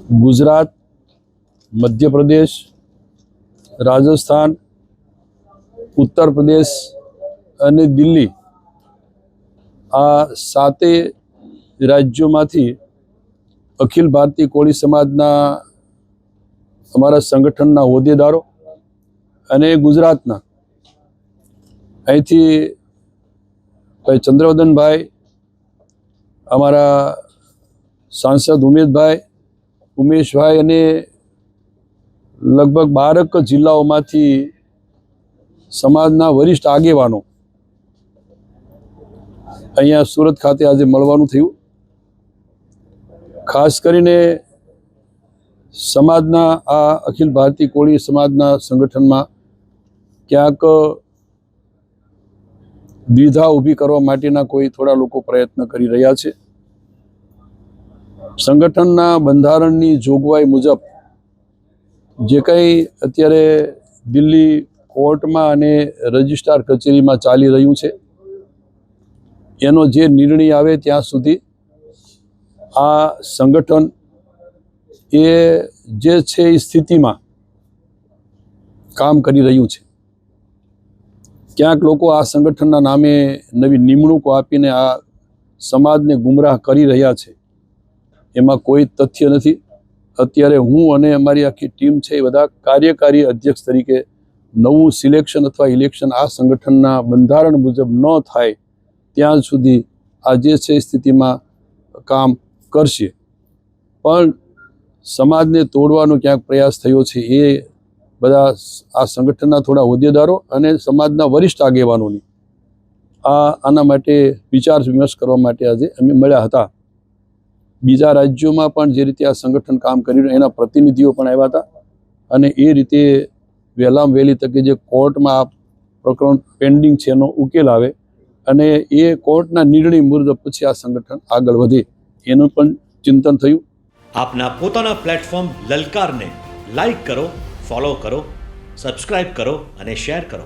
गुजरात, मध्य प्रदेश, राजस्थान, उत्तर प्रदेश અને દિલ્હી આ સાતે રાજ્યોમાંથી અખિલ ભારતીય કોળી સમાજના અમારા સંગઠનના હોદ્દેદારો અને ગુજરાતના અહીંથી ભાઈ ચંદ્રવદનભાઈ, અમારા સાંસદ ઉમેશભાઈ અને લગભગ 12 જિલ્લાઓમાંથી સમાજના વરિષ્ઠ આગેવાનો અહીંયા સુરત ખાતે આજે મળવાનું થયું। ખાસ કરીને સમાજના આ અખિલ ભારતીય કોળી સમાજના સંગઠનમાં ક્યાંક દ્વિધા ઊભી કરવા માટેના કોઈ થોડા લોકો પ્રયત્ન કરી રહ્યા છે। સંગઠનના બંધારણની જોગવાઈ મુજબ જે કંઈ અત્યારે દિલ્હી કોર્ટમાં અને રજિસ્ટ્રાર કચેરીમાં ચાલી રહ્યું છે એનો જે નિર્ણય આવે ત્યાં સુધી આ સંગઠન એ જે છે એ સ્થિતિમાં કામ કરી રહ્યું છે। ક્યાંક લોકો આ સંગઠનના નામે નવી નિમણૂકો આપીને આ સમાજને ગુમરાહ કરી રહ્યા છે, એમાં કોઈ તથ્ય નથી। અત્યારે હું અને અમારી આખી ટીમ છે એ બધા કાર્યકારી અધ્યક્ષ તરીકે નવું સિલેક્શન અથવા ઇલેક્શન આ સંગઠનના બંધારણ મુજબ ન થાય ત્યાં સુધી આ જે છે સ્થિતિમાં કામ કરશે। પણ સમાજને તોડવાનો ક્યાંક પ્રયાસ થયો છે એ બધા આ સંગઠનના થોડા હોદ્દેદારો અને સમાજના વરિષ્ઠ આગેવાનોની આના માટે વિચાર વિમર્શ કરવા માટે આજે અમે મળ્યા હતા। બીજા રાજ્યોમાં પણ જે રીતે આ સંગઠન કામ કરી રહ્યું એના પ્રતિનિધિઓ પણ આવ્યા હતા અને એ રીતે વહેલામાં વહેલી તકે જે કોર્ટમાં આ પ્રકરણ પેન્ડિંગ છે એનો ઉકેલ આવે અને એ કોર્ટના નિર્ણય મુજબ પછી આ સંગઠન આગળ વધે એનું પણ ચિંતન થયું। આપના પોતાના પ્લેટફોર્મ લલકારને લાઈક કરો, ફોલો કરો, સબસ્ક્રાઇબ કરો અને શેર કરો।